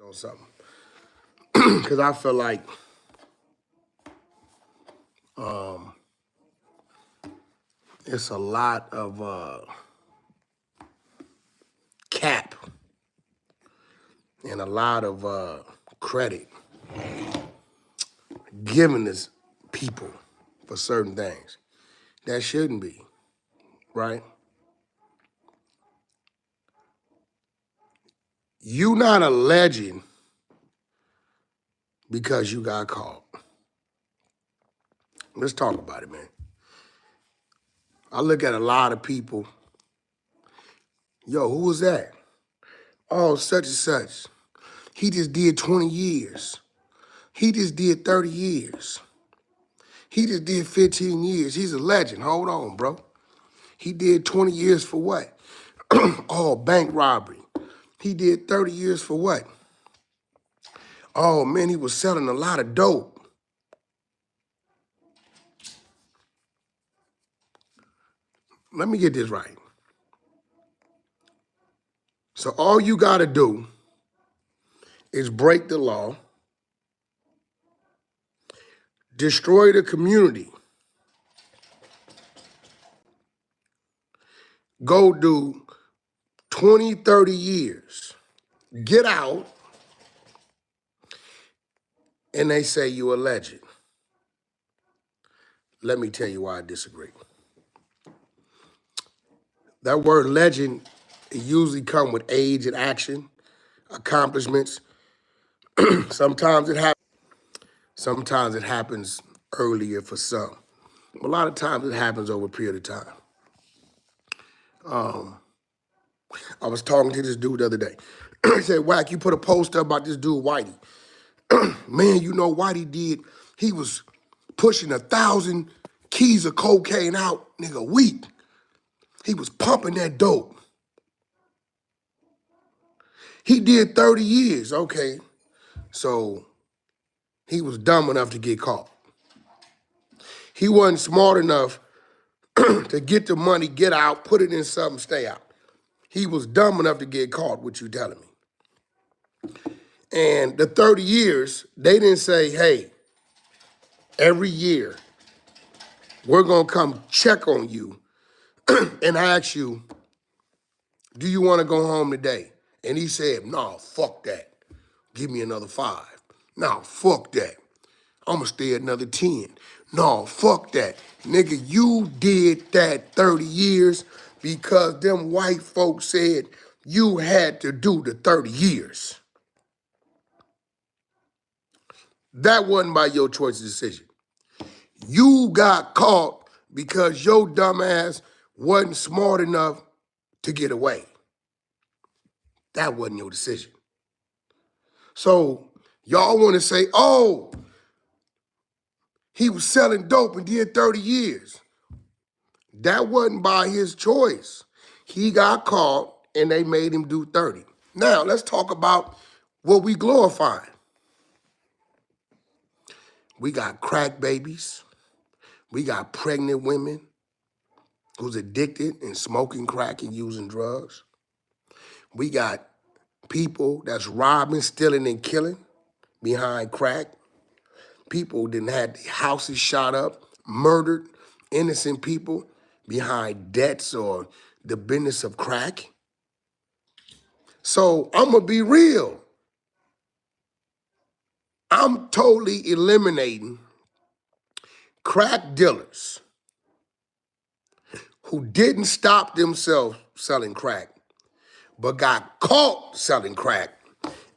on something. Because I feel like it's a lot of cap and a lot of credit given to people for certain things. That shouldn't be, right? You not a legend because you got caught. Let's talk about it, man. I look at a lot of people. Yo, who was that? Oh, such and such. He just did 20 years. He just did 30 years. He just did 15 years. He's a legend. Hold on, bro. He did 20 years for what? Oh, bank robbery. He did 30 years for what? Oh, man, he was selling a lot of dope. Let me get this right. So all you got to do is break the law, destroy the community, go do 20, 30 years, get out, and they say you're a legend. Let me tell you why I disagree. That word legend, it usually comes with age and action, accomplishments. Sometimes it happens earlier for some. A lot of times it happens over a period of time. I was talking to this dude the other day. He said, Wack, you put a post up about this dude, Whitey. Man, you know Whitey did, he was pushing 1,000 keys of cocaine out, nigga, a week. He was pumping that dope. He did 30 years, okay. So he was dumb enough to get caught. He wasn't smart enough to get the money, get out, put it in something, stay out. He was dumb enough to get caught, what you telling me. And the 30 years, they didn't say, hey, every year, we're gonna come check on you and ask you, do you wanna go home today? And he said, no, fuck that. Give me another 5. No, fuck that. I'ma stay another 10. No, fuck that. Nigga, you did that 30 years because them white folks said you had to do the 30 years. That wasn't by your choice of decision. You got caught because your dumb ass wasn't smart enough to get away. That wasn't your decision. So y'all want to say, oh, he was selling dope and did 30 years. That wasn't by his choice. He got caught and they made him do 30. Now, let's talk about what we glorifying. We got crack babies. We got pregnant women who's addicted and smoking crack and using drugs. We got people that's robbing, stealing, and killing behind crack. People didn't have their houses shot up, murdered innocent people behind debts or the business of crack. So I'm gonna be real. I'm totally eliminating crack dealers who didn't stop themselves selling crack, but got caught selling crack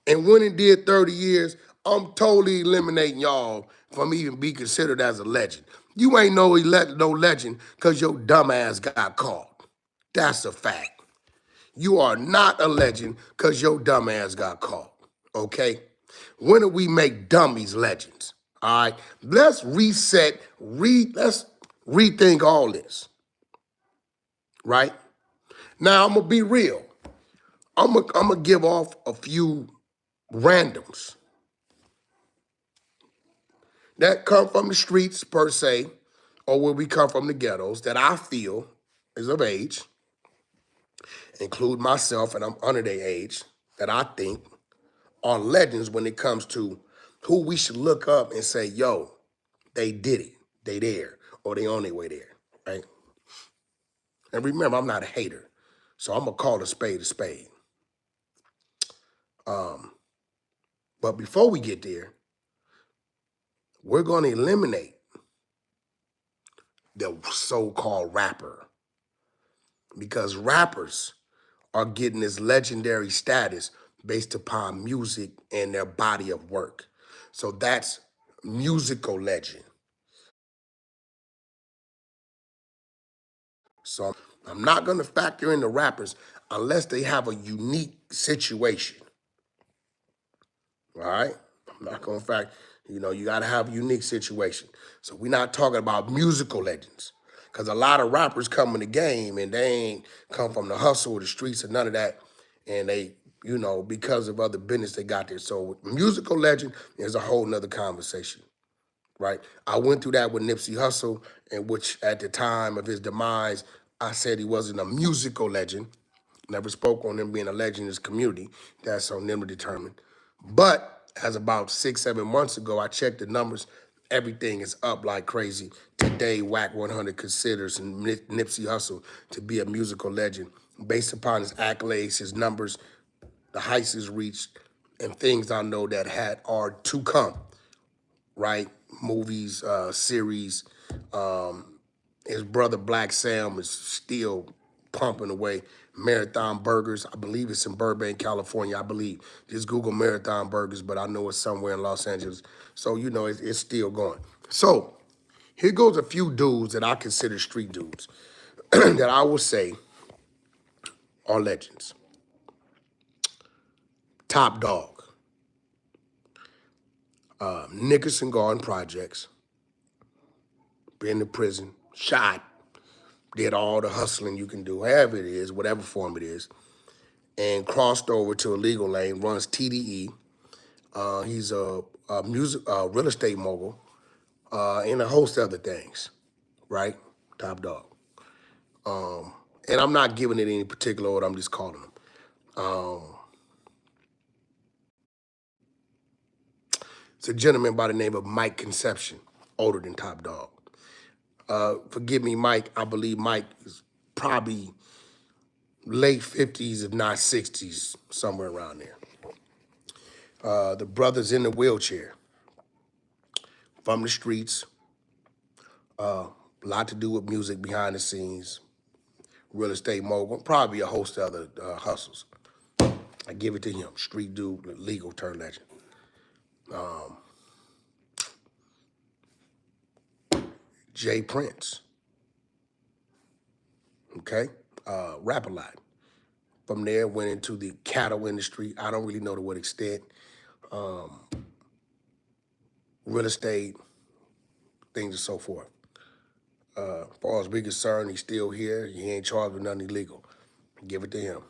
and went and did 30 years. I'm totally eliminating y'all from even be considered as a legend. You ain't no legend because your dumb ass got caught. That's a fact. You are not a legend because your dumb ass got caught, okay? When do we make dummies legends, all right? Let's reset, let's rethink all this, right? Now, I'm going to be real. I'm gonna give off a few randoms that come from the streets per se, or where we come from the ghettos that I feel is of age, include myself, and I'm under their age, that I think are legends when it comes to who we should look up and say, yo, they did it. They there, or they on their way there, right? And remember, I'm not a hater, so I'm gonna call a spade a spade. But before we get there, we're gonna eliminate the so-called rapper, because rappers are getting this legendary status based upon music and their body of work. So that's musical legend. So I'm not gonna factor in the rappers unless they have a unique situation. All right? I'm not gonna fact, you gotta have a unique situation. So we're not talking about musical legends. Cause a lot of rappers come in the game and they ain't come from the hustle or the streets or none of that. And they, because of other business they got there. So musical legend is a whole nother conversation, right? I went through that with Nipsey Hussle, and which at the time of his demise, I said he wasn't a musical legend. Never spoke on him being a legend in his community. That's on them to determine. But as about 6, 7 months ago, I checked the numbers. Everything is up like crazy. Today, Wack 100 considers Nipsey Hussle to be a musical legend based upon his accolades, his numbers, the heights he's reached, and things I know that are to come, right? Movies, series. His brother Black Sam is still pumping away. Marathon Burgers, I believe it's in Burbank, California, I believe. Just Google Marathon Burgers, but I know it's somewhere in Los Angeles. So, it's still going. So, here goes a few dudes that I consider street dudes that I will say are legends. Top Dog, Nickerson Garden Projects, been to prison, shot, did all the hustling you can do, however it is, whatever form it is, and crossed over to a legal lane, runs TDE. He's a music, real estate mogul, and a host of other things, right? Top Dog. And I'm not giving it any particular order, I'm just calling him. It's a gentleman by the name of Mike Conception, older than Top Dog. Forgive me, Mike, I believe Mike is probably late 50s, if not 60s, somewhere around there. The brother's in the wheelchair, from the streets, a lot to do with music behind the scenes, real estate mogul, probably a host of other hustles. I give it to him, street dude, legal turn legend. Jay Prince, okay? Rap a lot. From there, went into the cattle industry. I don't really know to what extent. Real estate, things and so forth. As far as we're concerned, he's still here. He ain't charged with nothing illegal. Give it to him.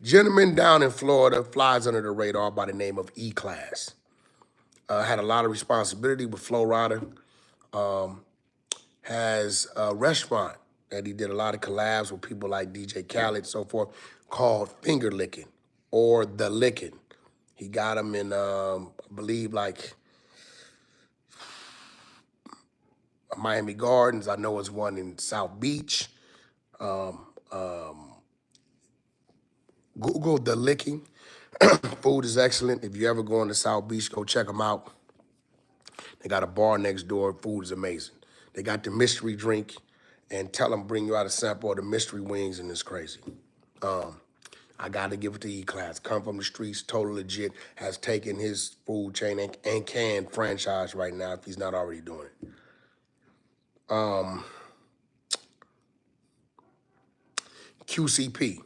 Gentleman down in Florida flies under the radar by the name of E-Class. Had a lot of responsibility with Flow Rider. Has a restaurant that he did a lot of collabs with people like DJ Khaled, so forth, called Finger Licking or The Licking. He got him in, I believe, like Miami Gardens. I know it's one in South Beach. Google The Licking. Food is excellent. If you ever go on to South Beach, go check them out. They got a bar next door. Food is amazing. They got the mystery drink, and tell them bring you out a sample of the mystery wings, and it's crazy. I got to give it to E-Class. Come from the streets, total legit, has taken his food chain and can franchise right now if he's not already doing it. QCP.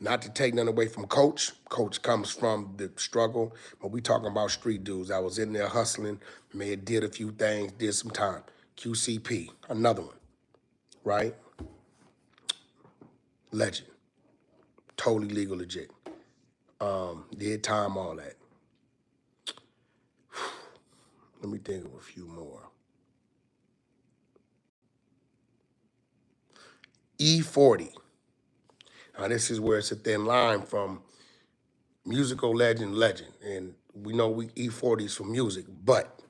Not to take nothing away from Coach. Coach comes from the struggle, but we talking about street dudes. I was in there hustling, may have did a few things, did some time. QCP, another one, right? Legend. Totally legal, legit. Did time, all that. Let me think of a few more. E40. This is where it's a thin line from musical legend, and we know we E40s for music, but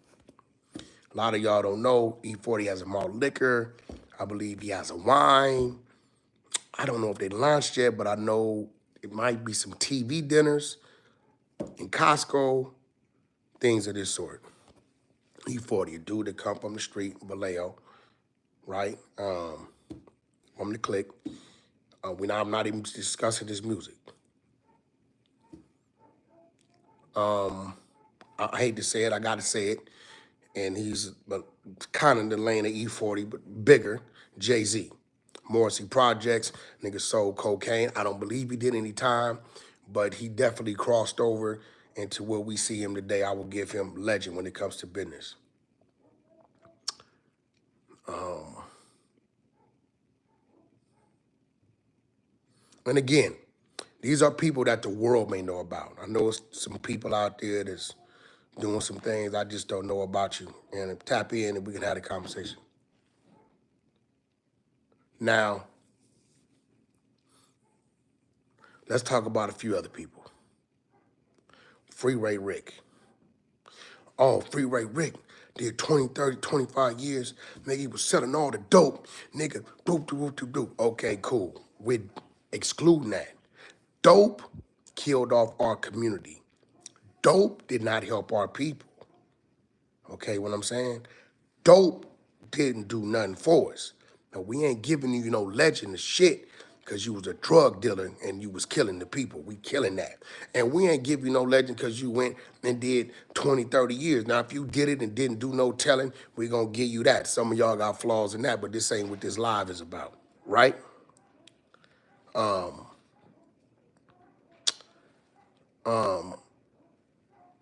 a lot of y'all don't know E40 has a malt liquor. I believe he has a wine. I don't know if they launched yet, but I know it might be some TV dinners in Costco, things of this sort. E40, a dude that come from the street, Vallejo, right? From the clique. I'm not even discussing his music. I hate to say it, I gotta say it. And he's kind of in the lane of E40, but bigger, Jay-Z. Morrissey Projects, nigga sold cocaine. I don't believe he did any time, but he definitely crossed over into where we see him today. I will give him legend when it comes to business. And again, these are people that the world may know about. I know it's some people out there that's doing some things I just don't know about you. And tap in and we can have a conversation. Now, let's talk about a few other people. Freeway Rick. Oh, Freeway Rick did 20, 30, 25 years. Nigga, he was selling all the dope. Nigga, doop, doop, doop, doop. Okay, cool. We're excluding that. Dope killed off our community. Dope did not help our people. Okay, what I'm saying? Dope didn't do nothing for us. Now, we ain't giving you no legend of shit because you was a drug dealer and you was killing the people. We killing that. And we ain't give you no legend because you went and did 20, 30 years. Now, if you did it and didn't do no telling, we gonna give you that. Some of y'all got flaws in that, but this ain't what this live is about, right?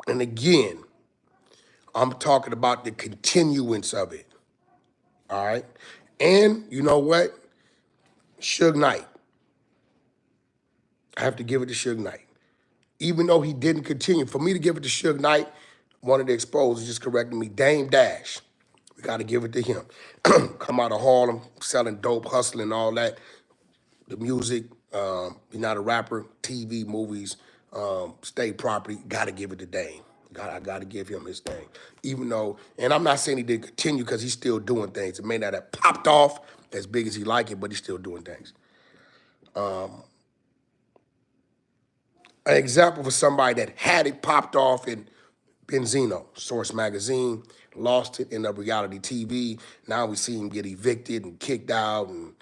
And again, I'm talking about the continuance of it, all right? And you know what? Suge Knight. I have to give it to Suge Knight. Even though he didn't continue, for me to give it to Suge Knight, one of the exposed just corrected me, Dame Dash. We got to give it to him. Come out of Harlem, selling dope, hustling, all that. The music, he's not a rapper, TV, movies, state property, got to give it to Dame. I got to give him his thing. Even though, and I'm not saying he didn't continue because he's still doing things. It may not have popped off as big as he like it, but he's still doing things. An example for somebody that had it popped off in Benzino, Source Magazine, lost it in a reality TV. Now we see him get evicted and kicked out and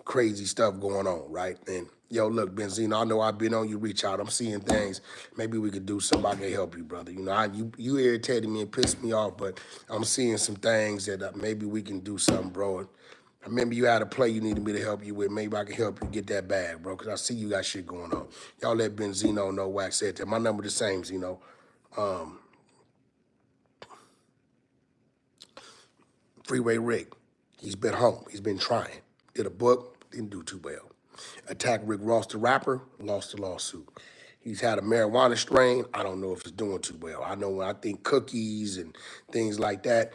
crazy stuff going on, right? And yo, look, Benzino, I know I've been on you, reach out. I'm seeing things. Maybe we could do something. I can help you, brother. You know, you irritated me and pissed me off, but I'm seeing some things that maybe we can do something, bro. I remember you had a play you needed me to help you with. Maybe I can help you get that bag, bro, because I see you got shit going on. Y'all let Benzino know Wack said that. My number the same, Zeno. Freeway Rick, he's been home. He's been trying. Did a book, didn't do too well. Attacked Rick Ross, the rapper, lost the lawsuit. He's had a marijuana strain. I don't know if it's doing too well. I know when I think cookies and things like that,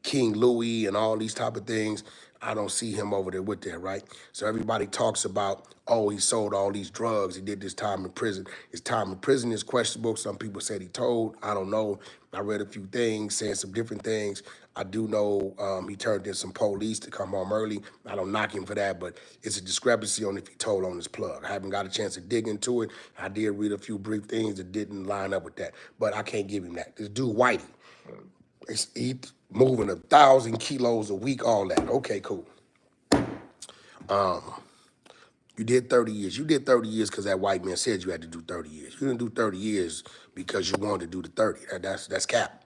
King Louis and all these type of things, I don't see him over there with that, right? So everybody talks about, oh, he sold all these drugs. He did this time in prison. His time in prison is questionable. Some people said he told. I don't know. I read a few things, saying some different things. I do know he turned in some police to come home early. I don't knock him for that, but it's a discrepancy on if he told on his plug. I haven't got a chance to dig into it. I did read a few brief things that didn't line up with that, but I can't give him that. This dude, Whitey, he moving 1,000 kilos a week, all that. Okay, cool. You did 30 years. You did 30 years because that white man said you had to do 30 years. You didn't do 30 years because you wanted to do the 30. That's cap.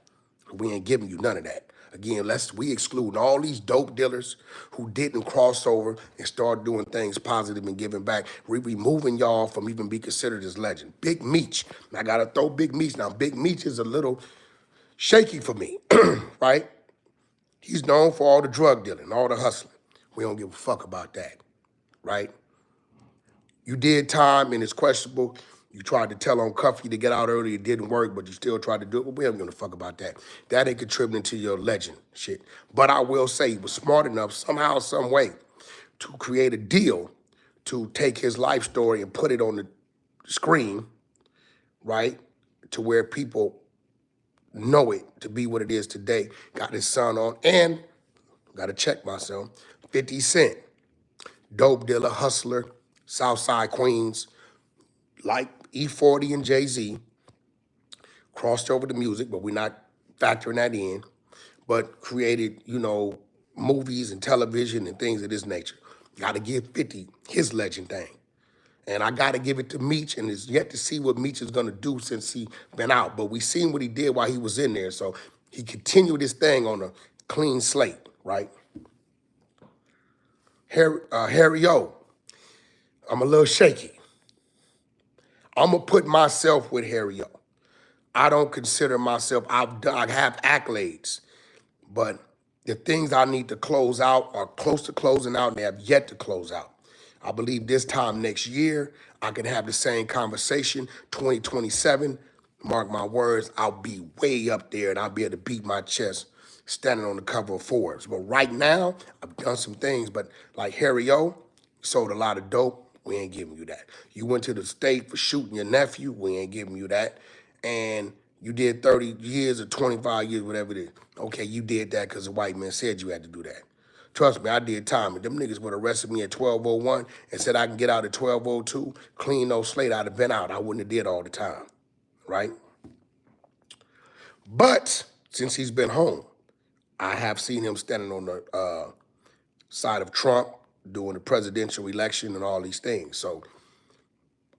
We ain't giving you none of that. Again, we exclude all these dope dealers who didn't cross over and start doing things positive and giving back. We removing y'all from even be considered as legend. Big Meech. I gotta throw Big Meech. Now, Big Meech is a little shaky for me, right? He's known for all the drug dealing, all the hustling. We don't give a fuck about that, right? You did time and it's questionable. You tried to tell on Cuffy to get out early. It didn't work, but you still tried to do it. But we ain't gonna fuck about that. That ain't contributing to your legend shit. But I will say he was smart enough somehow, some way to create a deal to take his life story and put it on the screen, right, to where people know it to be what it is today. Got his son on, and got to check myself, 50 Cent, dope dealer, hustler, Southside Queens, like E40 and Jay-Z, crossed over to music, but we're not factoring that in, but created, you know, movies and television and things of this nature. Got to give 50 his legend thing. And I got to give it to Meech, and it's yet to see what Meech is going to do since he been out. But we seen what he did while he was in there. So he continued his thing on a clean slate, right? Harry O, I'm a little shaky. I'm going to put myself with Harry O. I don't consider myself, I have accolades, but the things I need to close out are close to closing out and they have yet to close out. I believe this time next year, I can have the same conversation. 2027, mark my words, I'll be way up there and I'll be able to beat my chest standing on the cover of Forbes. But right now, I've done some things, but like Harry O, sold a lot of dope, we ain't giving you that. You went to the state for shooting your nephew, we ain't giving you that. And you did 30 years or 25 years, whatever it is. Okay, you did that because the white man said you had to do that. Trust me, I did time. If them niggas would have arrested me at 12:01 and said I can get out at 12:02, clean no slate, I'd have been out. I wouldn't have did all the time, right? But since he's been home, I have seen him standing on the side of Trump during the presidential election and all these things. So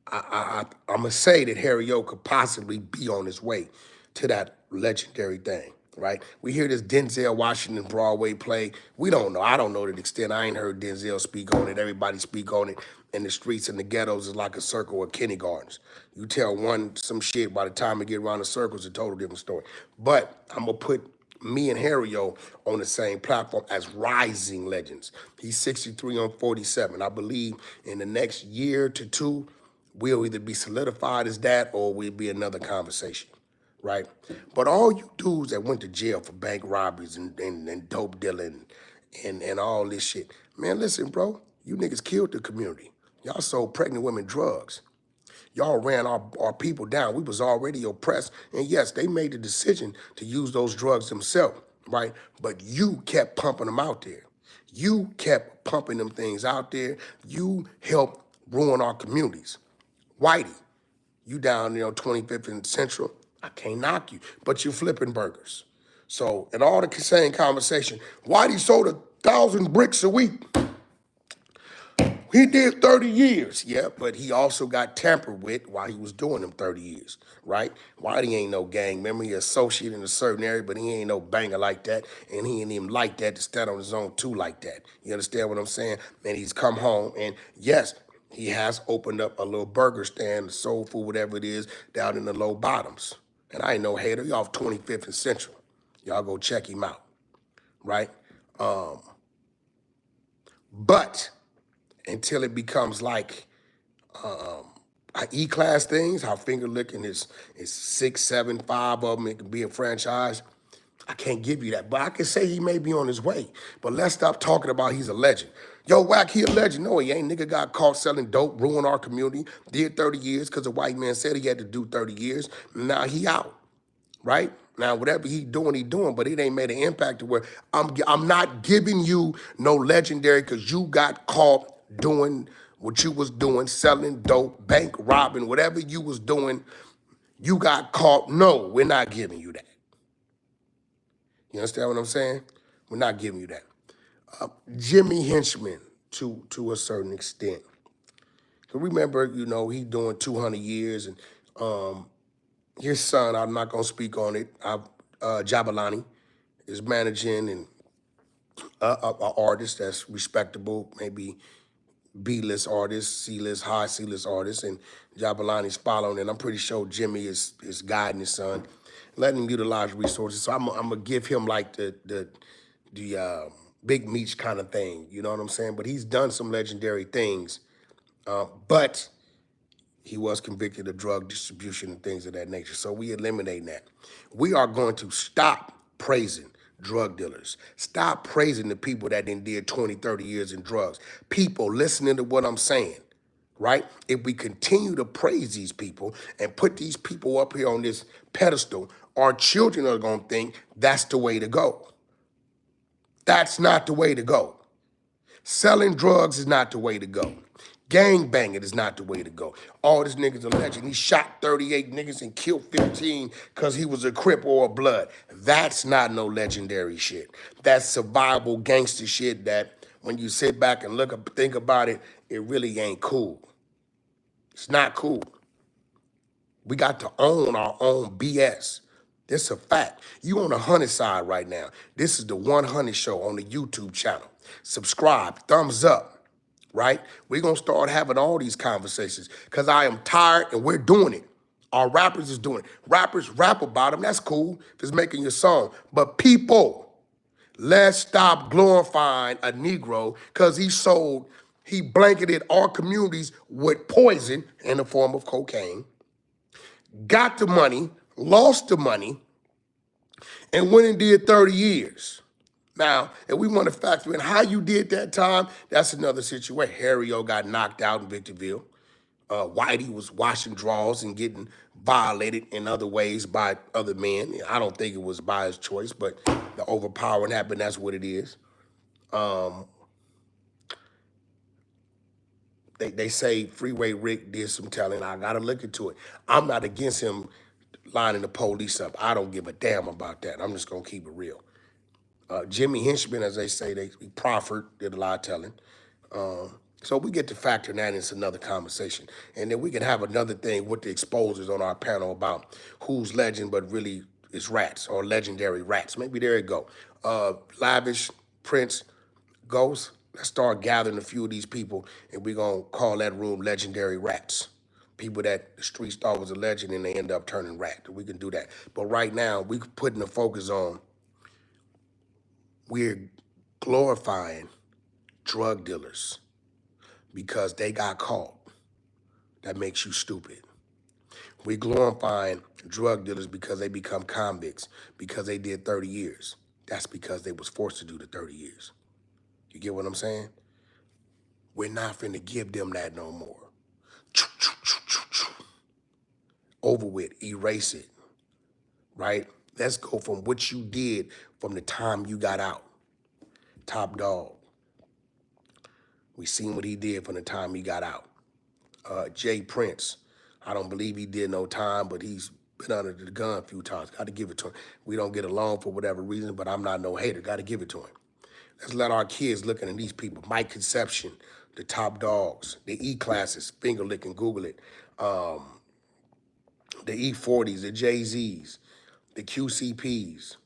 I'm going to say that Harry O could possibly be on his way to that legendary thing, right? We hear this Denzel Washington Broadway play. We don't know. I don't know to the extent. I ain't heard Denzel speak on it. Everybody speak on it. In the streets and the ghettos is like a circle of kindergartens. You tell one some shit, by the time it get around the circle, it's a total different story. But I'm going to put me and Harry O on the same platform as rising legends. He's 63 on 47. I believe in the next year to two, we'll either be solidified as that or we'll be another conversation, right? But all you dudes that went to jail for bank robberies and dope dealing and all this shit, man, listen, bro, you niggas killed the community. Y'all sold pregnant women drugs. Y'all ran our people down. We was already oppressed. And yes, they made the decision to use those drugs themselves, right? But you kept pumping them out there. You kept pumping them things out there. You helped ruin our communities. Whitey, you down, 25th and Central, I can't knock you, but you're flipping burgers. So in all the same conversation, Whitey sold 1,000 bricks a week. He did 30 years, yeah, but he also got tampered with while he was doing them 30 years, right? Whitey ain't no gang member. He associate in a certain area, but he ain't no banger like that, and he ain't even like that to stand on his own too like that. You understand what I'm saying? And he's come home, and yes, he has opened up a little burger stand, soul food, whatever it is, down in the low bottoms. And I ain't no hater. Y'all off 25th and Central. Y'all go check him out, right? But until it becomes like E-class things, how finger licking is 6, 7, 5 of them, it can be a franchise. I can't give you that, but I can say he may be on his way. But let's stop talking about he's a legend. Yo, Wack, he a legend. No, he ain't. Nigga got caught selling dope, ruined our community, did 30 years because the white man said he had to do 30 years. Now he out, right? Now, whatever he doing, but it ain't made an impact to where I'm not giving you no legendary because you got caught doing what you was doing, selling dope, bank robbing, whatever you was doing, you got caught. No, we're not giving you that. You understand what I'm saying? We're not giving you that. Jimmy Henchman, to a certain extent. So remember, he doing 200 years, and his son, I'm not gonna speak on it, Jabalani, is managing and an artist that's respectable, maybe B-list artist, C-list, high C-list artist, and Jabalani's following, and I'm pretty sure Jimmy is guiding his son, letting him utilize resources. So I'm gonna give him like the Big Meech kind of thing, you know what I'm saying? But he's done some legendary things, but he was convicted of drug distribution and things of that nature. So we eliminating that. We are going to stop praising drug dealers. Stop praising the people that did 20, 30 years in drugs. People, listening to what I'm saying, right? If we continue to praise these people and put these people up here on this pedestal, our children are going to think that's the way to go. That's not the way to go. Selling drugs is not the way to go. Gang banging is not the way to go. All this nigga's a legend. He shot 38 niggas and killed 15 because he was a Crip or a Blood. That's not no legendary shit. That's survival gangster shit that when you sit back and think about it, it really ain't cool. It's not cool. We got to own our own BS. This is a fact. You on the 100 side right now. This is the 100 show on the YouTube channel. Subscribe, thumbs up, right? We're going to start having all these conversations because I am tired and we're doing it. Our rappers is doing it. Rappers rap about them. That's cool if it's making your song. But people, let's stop glorifying a Negro because he blanketed our communities with poison in the form of cocaine, got the money, lost the money, and went and did 30 years. Now, if we want to factor in how you did that time, that's another situation. Harry O got knocked out in Victorville. Whitey was washing drawers and getting violated in other ways by other men. I don't think it was by his choice, but the overpowering happened, that's what it is. They say Freeway Rick did some telling. I got to look into it. I'm not against him lining the police up. I don't give a damn about that. I'm just going to keep it real. Jimmy Hinchman, as they say, he proffered, did a lot of telling. So we get to factor that into another conversation. And then we can have another thing with the exposers on our panel about who's legend but really is rats or legendary rats. Maybe there you go. Lavish, Prince, Ghost, let's start gathering a few of these people and we're going to call that room Legendary Rats. People that the streets thought was a legend and they end up turning rat. We can do that. But right now, we're putting the focus on we're glorifying drug dealers because they got caught. That makes you stupid. We're glorifying drug dealers because they become convicts, because they did 30 years. That's because they was forced to do the 30 years. You get what I'm saying? We're not finna give them that no more. Over with, erase it, right? Let's go from what you did from the time you got out. Top Dog. We seen what he did from the time he got out. Jay Prince. I don't believe he did no time, but he's been under the gun a few times. Got to give it to him. We don't get along for whatever reason, but I'm not no hater. Got to give it to him. Let's let our kids looking at these people. Mike Conception, the Top Dogs, the E-classes, finger licking, Google it. The E40s, the Jay-Z's, the QCPs,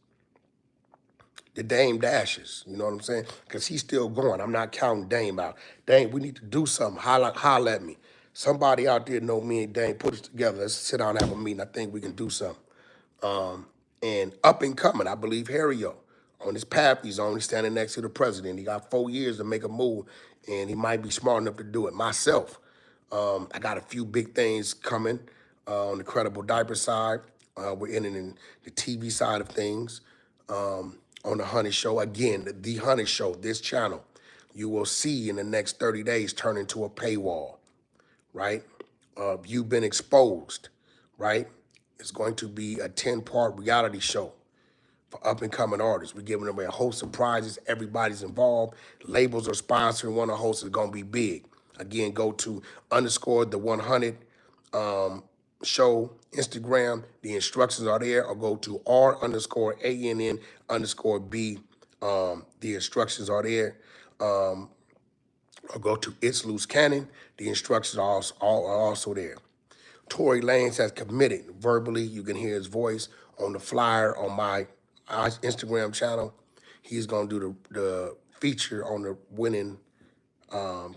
the Dame Dashes, you know what I'm saying? Because he's still going. I'm not counting Dame out. Dame, we need to do something. Holla at me. Somebody out there know me and Dame, put us together. Let's sit down and have a meeting. I think we can do something. And up and coming, I believe Harry-O. On his path he's on, he's standing next to the president. He got 4 years to make a move, and he might be smart enough to do it. Myself, I got a few big things coming on the Credible Diaper side. We're in the TV side of things. On the Honey Show, again, the Honey Show, this channel, you will see in the next 30 days turn into a paywall, right? You've been exposed, right? It's going to be a 10-part reality show for up-and-coming artists. We're giving away a host of prizes. Everybody's involved. Labels are sponsoring. One of the hosts is going to be big. Again, go to _the100 show Instagram. The instructions are there. Or go to R_ANN_B. The instructions are there. Or go to It's Loose Cannon. The instructions are also there. Tory Lanez has committed verbally. You can hear his voice on the flyer on my Instagram channel. He's going to do the feature on the winning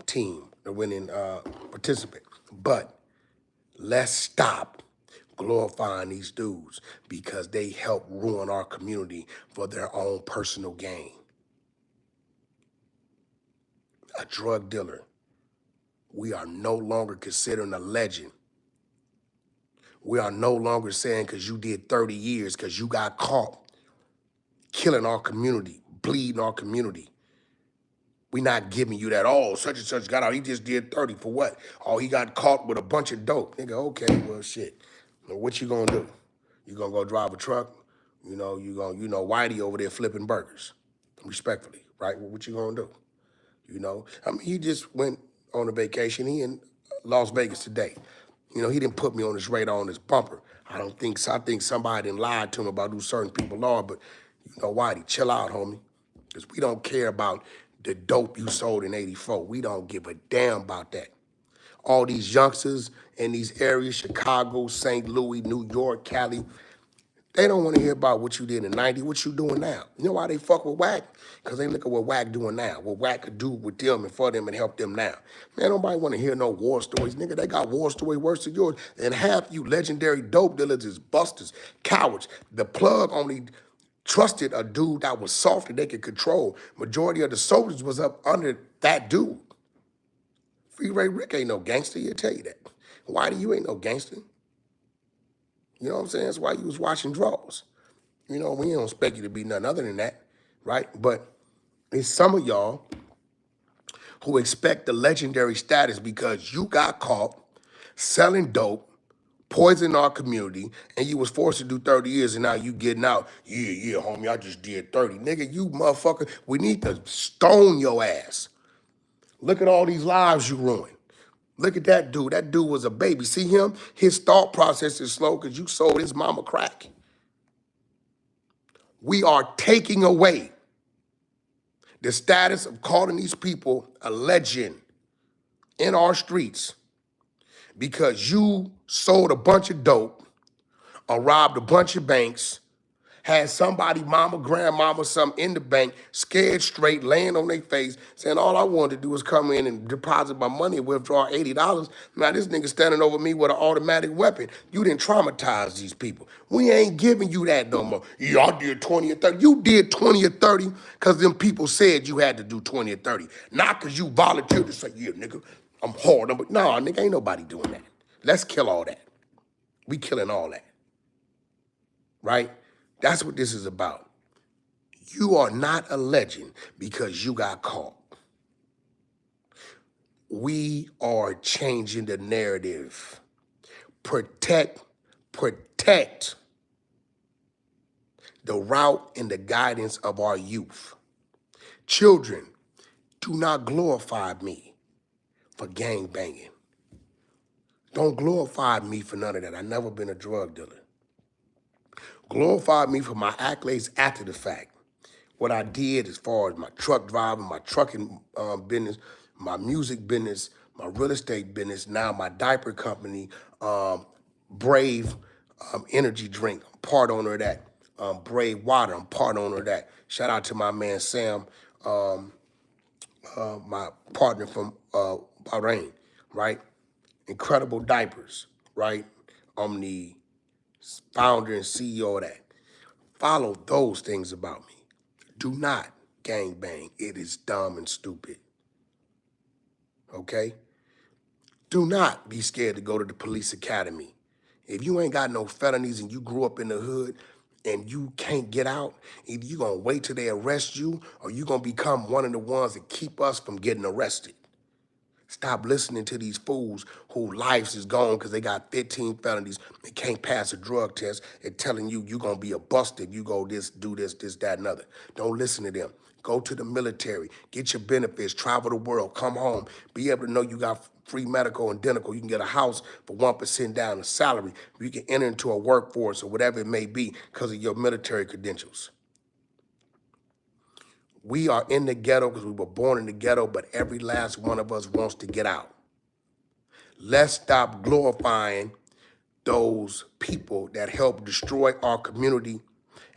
team, the winning participant. But let's stop glorifying these dudes because they help ruin our community for their own personal gain. A drug dealer, we are no longer considering a legend. We are no longer saying because you did 30 years, because you got caught. killing our community, bleeding our community. We not giving you that. Oh, such and such got out. He just did 30 for what? Oh, he got caught with a bunch of dope. Nigga, okay, well, shit. Well, what you gonna do? You gonna go drive a truck? You know, Whitey over there flipping burgers. Respectfully, right? Well, what you gonna do? You know, I mean, he just went on a vacation. He in Las Vegas today. You know, he didn't put me on his radar, on his bumper. I don't think so. I think somebody done lied to him about who certain people are, but you know, Whitey, chill out, homie. Because we don't care about the dope you sold in '84. We don't give a damn about that. All these youngsters in these areas, Chicago, St. Louis, New York, Cali, they don't want to hear about what you did in '90, what you doing now. You know why they fuck with Wack? Because they look at what Wack doing now, what Wack could do with them and for them and help them now. Man, nobody want to hear no war stories. Nigga, they got war stories worse than yours. And half you legendary dope dealers is busters, cowards. The plug only trusted a dude that was soft and they could control. Majority of the soldiers was up under that dude. Free Ray Rick ain't no gangster, he'll tell you that. Why do you ain't no gangster? You know what I'm saying? That's why you was watching draws. You know, we don't expect you to be nothing other than that, right? But it's some of y'all who expect the legendary status because you got caught selling dope, poisoning our community, and you was forced to do 30 years, and now you getting out. Yeah, homie, I just did 30. Nigga, you motherfucker, we need to stone your ass. Look at all these lives you ruined. Look at that dude. That dude was a baby. See him? His thought process is slow because you sold his mama crack. We are taking away the status of calling these people a legend in our streets because you sold a bunch of dope or robbed a bunch of banks, had somebody, mama, grandmama, something in the bank, scared straight, laying on their face, saying all I wanted to do was come in and deposit my money and withdraw $80. Now this nigga standing over me with an automatic weapon. You didn't traumatize these people. We ain't giving you that no more. Yeah, I did 20 or 30. You did 20 or 30 because them people said you had to do 20 or 30. Not because you volunteered to say, yeah, nigga, I'm hard. But no, nigga, ain't nobody doing that. Let's kill all that. We killing all that, right? That's what this is about. You are not a legend because you got caught. We are changing the narrative. Protect the route and the guidance of our youth. Children, do not glorify me for gang banging. Don't glorify me for none of that. I've never been a drug dealer. Glorify me for my accolades after the fact. What I did as far as my truck driving, my trucking business, my music business, my real estate business, now my diaper company, Brave energy drink, I'm part owner of that. Brave water, I'm part owner of that. Shout out to my man Sam, my partner from Bahrain, right? Incredible diapers, right? I'm the founder and CEO of that. Follow those things about me. Do not gangbang. It is dumb and stupid. Okay? Do not be scared to go to the police academy. If you ain't got no felonies and you grew up in the hood and you can't get out, either you gonna wait till they arrest you or you gonna become one of the ones that keep us from getting arrested. Stop listening to these fools whose lives is gone because they got 15 felonies and can't pass a drug test and telling you you're going to be a busted. You go this, do this, that, and other. Don't listen to them. Go to the military. Get your benefits. Travel the world. Come home. Be able to know you got free medical and dental. You can get a house for 1% down a salary. You can enter into a workforce or whatever it may be because of your military credentials. We are in the ghetto because we were born in the ghetto, but every last one of us wants to get out. Let's stop glorifying those people that helped destroy our community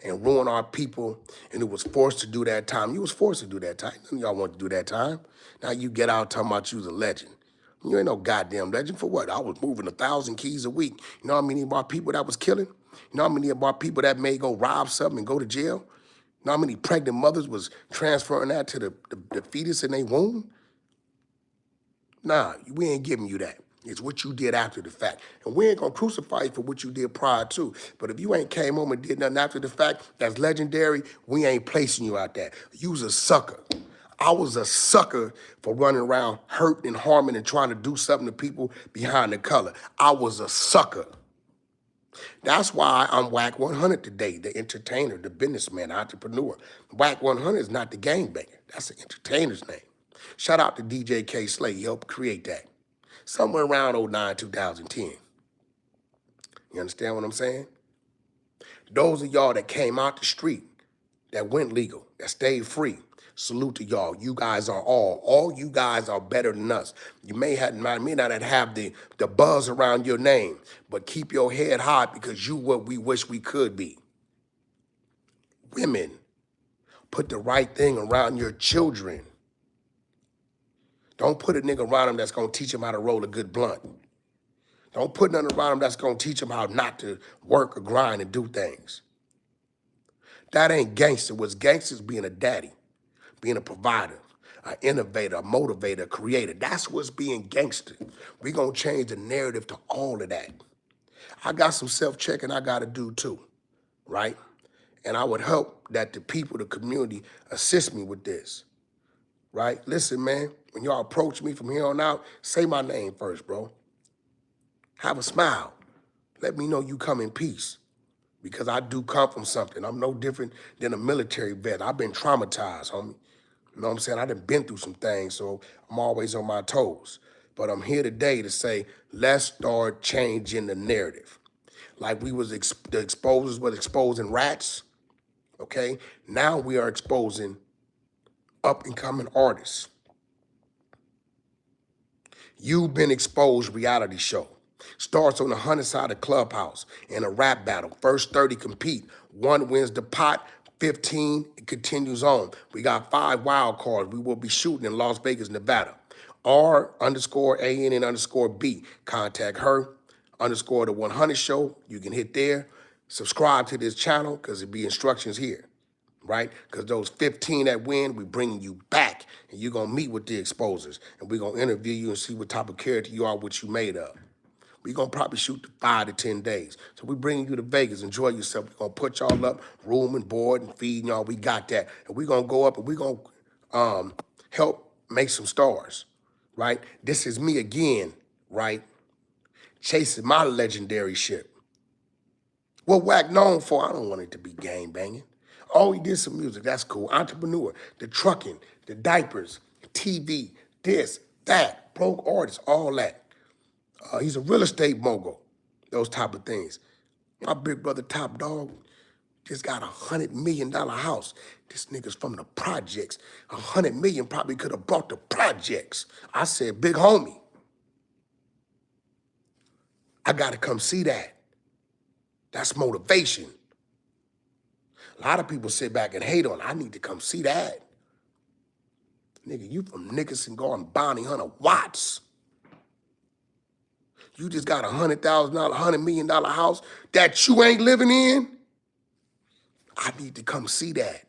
and ruin our people, and who was forced to do that time. You was forced to do that time. None of y'all want to do that time. Now you get out talking about you was a legend. You ain't no goddamn legend for what? I was moving 1,000 keys a week. You know how many of our people that was killing? You know how many of our people that may go rob something and go to jail? You know how many pregnant mothers was transferring that to the fetus in their womb? Nah, we ain't giving you that. It's what you did after the fact. And we ain't gonna crucify you for what you did prior to. But if you ain't came home and did nothing after the fact that's legendary, we ain't placing you out there. You's a sucker. I was a sucker for running around hurting and harming and trying to do something to people behind the color. I was a sucker. That's why I'm Wack 100 today, the entertainer, the businessman, the entrepreneur. Wack 100 is not the gangbanger. That's the entertainer's name. Shout out to DJ K. Slay. He helped create that. Somewhere around 09, 2010. You understand what I'm saying? Those of y'all that came out the street, that went legal, that stayed free, salute to y'all. You guys are all you guys are better than us. You may not have the buzz around your name, but keep your head high because you what we wish we could be. Women, put the right thing around your children. Don't put a nigga around them that's gonna teach them how to roll a good blunt. Don't put nothing around them that's gonna teach them how not to work or grind and do things. That ain't gangster. What's gangster is being a daddy, being a provider, an innovator, a motivator, a creator. That's what's being gangster. We gonna change the narrative to all of that. I got some self-checking I gotta do too, right? And I would hope that the people, the community, assist me with this, right? Listen, man, when y'all approach me from here on out, say my name first, bro. Have a smile. Let me know you come in peace. Because I do come from something. I'm no different than a military vet. I've been traumatized, homie. You know what I'm saying? I done been through some things, so I'm always on my toes. But I'm here today to say, let's start changing the narrative. Like we was the exposers was exposing rats, okay? Now we are exposing up-and-coming artists. You've been exposed reality show. Starts on the 100 side of Clubhouse in a rap battle. First 30 compete. One wins the pot, 15, it continues on. We got 5 wild cards. We will be shooting in Las Vegas, Nevada. R_ANN_B. Contact her. _ the 100 show. You can hit there. Subscribe to this channel because it'll be instructions here. Right? Because those 15 that win, we bringing you back, and you're going to meet with the exposers, and we're going to interview you and see what type of character you are, what you made of. We're going to probably shoot 5 to 10 days. So we bringing you to Vegas. Enjoy yourself. We're going to put y'all up, room and board and feeding y'all. We got that. And we're going to go up and we're going to help make some stars, right? This is me again, right? Chasing my legendary ship. What Wack known for, I don't want it to be gang banging. Oh, he did some music, that's cool. Entrepreneur, the trucking, the diapers, TV, this, that, broke artists, all that. He's a real estate mogul, those type of things. My big brother Top Dog just got $100 million house. This nigga's from the projects. $100 million probably could have bought the projects. I said, big homie, I gotta come see that. That's motivation. A lot of people sit back and hate on, I need to come see that. Nigga, you from Nickerson Garden, Bonnie Hunter, Watts. You just got $100,000, $100 million house that you ain't living in? I need to come see that.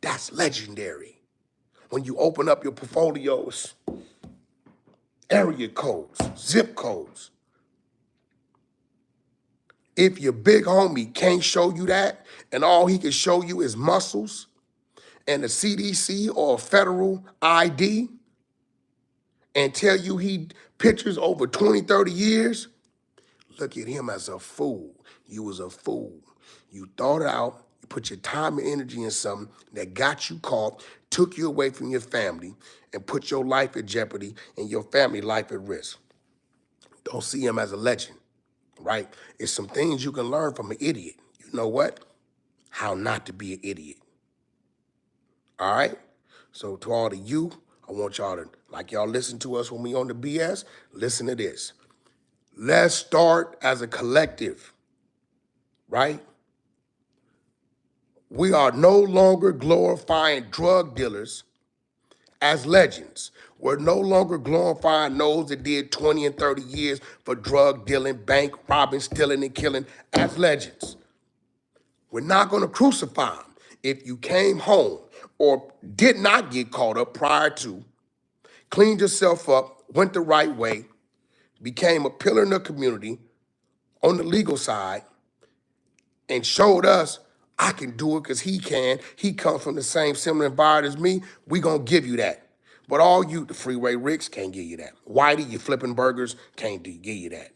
That's legendary. When you open up your portfolios, area codes, zip codes. If your big homie can't show you that, and all he can show you is muscles and a CDC or a federal ID, and tell you he pictures over 20, 30 years, look at him as a fool. You was a fool. You thought it out, you put your time and energy in something that got you caught, took you away from your family, and put your life at jeopardy and your family life at risk. Don't see him as a legend, right? It's some things you can learn from an idiot. You know what? How not to be an idiot. All right? So to all of you, I want y'all to, like y'all listen to us when we on the BS, listen to this. Let's start as a collective, right? We are no longer glorifying drug dealers as legends. We're no longer glorifying those that did 20 and 30 years for drug dealing, bank robbing, stealing, and killing as legends. We're not going to crucify them. If you came home or did not get caught up prior to, cleaned yourself up, went the right way, became a pillar in the community on the legal side, and showed us I can do it because he can. He comes from the same similar environment as me. We gonna give you that. But all you, the Freeway Ricks, can't give you that. Whitey, you flipping burgers, can't give you that.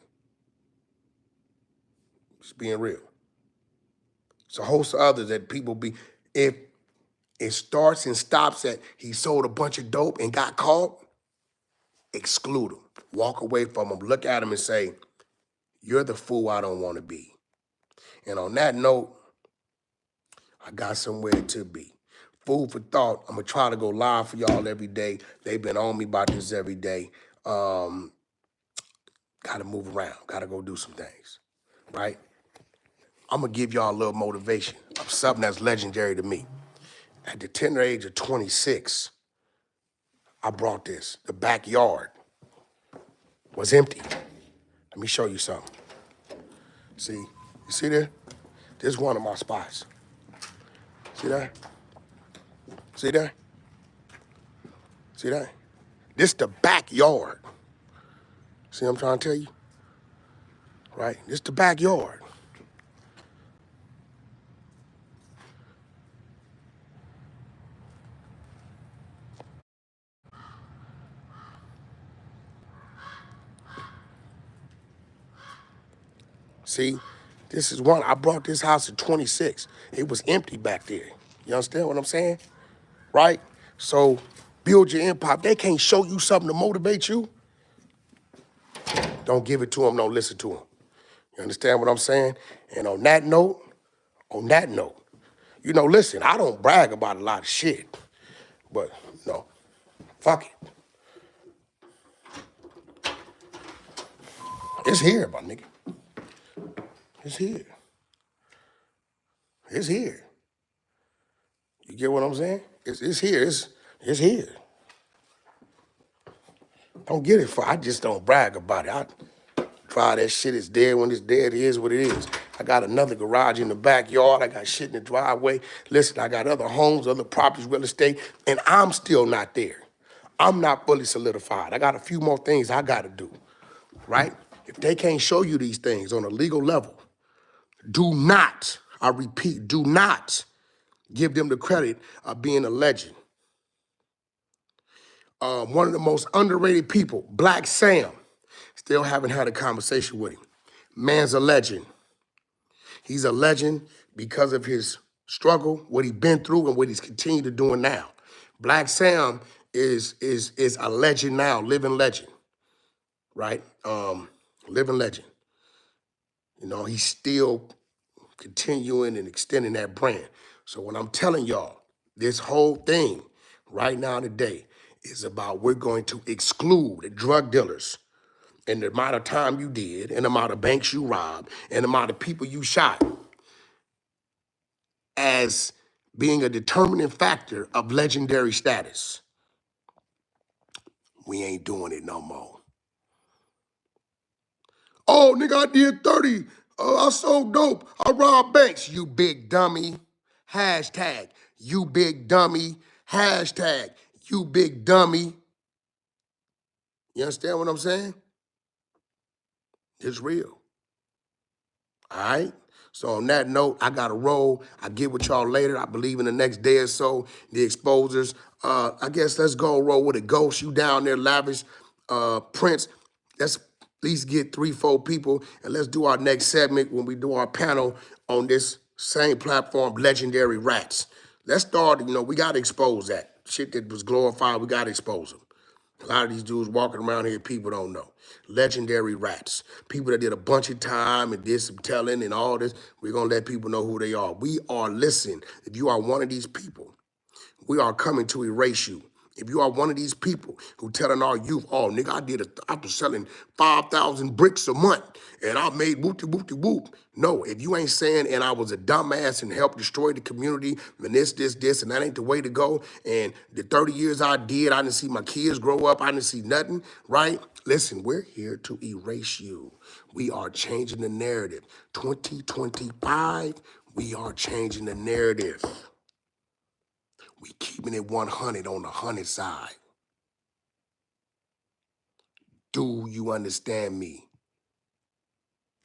Just being real. It's a host of others that people be, if it starts and stops at he sold a bunch of dope and got caught, exclude him. Walk away from him, look at him and say, you're the fool I don't want to be. And on that note, I got somewhere to be. Food for thought. I'm going to try to go live for y'all every day. They've been on me about this every day. Got to move around. Got to go do some things, right? I'm going to give y'all a little motivation of something that's legendary to me. At the tender age of 26, I brought this. The backyard was empty. Let me show you something. See, you see there? This is one of my spots. See that? See that? See that? This the backyard. See what I'm trying to tell you? Right? This the backyard. See, this is one. I brought this house at 26. It was empty back there. You understand what I'm saying? Right? So build your empire. If they can't show you something to motivate you, don't give it to them, don't listen to them. You understand what I'm saying? And on that note, you know, listen, I don't brag about a lot of shit, but no, fuck it. It's here, my nigga. It's here. It's here. You get what I'm saying? It's here. It's here. Don't get it for. I just don't brag about it. I try that shit. It's dead when it's dead. It is what it is. I got another garage in the backyard. I got shit in the driveway. Listen, I got other homes, other properties, real estate, and I'm still not there. I'm not fully solidified. I got a few more things I got to do, right? If they can't show you these things on a legal level, do not, I repeat, do not give them the credit of being a legend. One of the most underrated people, Black Sam, still haven't had a conversation with him. Man's a legend. He's a legend because of his struggle, what he's been through, and what he's continued to doing now. Black Sam is a legend now, living legend, right? Living legend. You know, he's still continuing and extending that brand. So when I'm telling y'all, this whole thing right now today is about we're going to exclude drug dealers and the amount of time you did and the amount of banks you robbed and the amount of people you shot as being a determining factor of legendary status. We ain't doing it no more. Oh, nigga, I did 30. I sold dope. I robbed banks. You big dummy. Hashtag, you big dummy. Hashtag, you big dummy. You understand what I'm saying? It's real. All right? So on that note, I got to roll. I'll get with y'all later. I believe in the next day or so, the exposers. I guess let's go roll with a ghost. You down there, Lavish, Prince. Let's at least get 3-4 people, and let's do our next segment when we do our panel on this same platform, Legendary Rats. Let's start, you know, we got to expose that. Shit that was glorified, we got to expose them. A lot of these dudes walking around here, people don't know. Legendary rats. People that did a bunch of time and did some telling and all this. We're going to let people know who they are. We are, listen, if you are one of these people, we are coming to erase you. If you are one of these people who telling our youth, oh, nigga, I was selling 5,000 bricks a month and I made whoop-de-whoop-de-whoop. No, if you ain't saying, and I was a dumbass and helped destroy the community, and this, and that ain't the way to go, and the 30 years I didn't see my kids grow up, I didn't see nothing, right? Listen, we're here to erase you. We are changing the narrative. 2025, we are changing the narrative. We keeping it 100 on the 100 side. Do you understand me?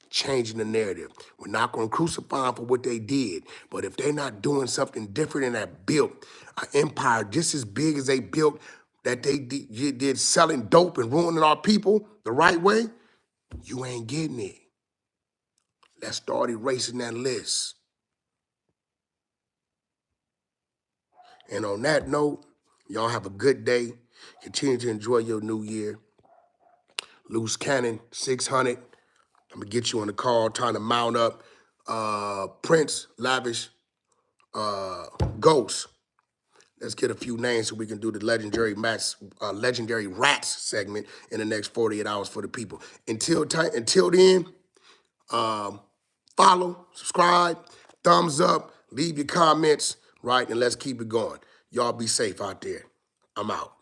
Changing the narrative. We're not going to crucify them for what they did, but if they're not doing something different and that built an empire just as big as they built that they did selling dope and ruining our people the right way, you ain't getting it. Let's start erasing that list. And on that note, y'all have a good day. Continue to enjoy your new year. Loose Cannon, 600. I'm going to get you on the call, trying to mount up Prince, Lavish, Ghost. Let's get a few names so we can do the legendary rats segment in the next 48 hours for the people. Until then, follow, subscribe, thumbs up, leave your comments, right? And let's keep it going. Y'all be safe out there. I'm out.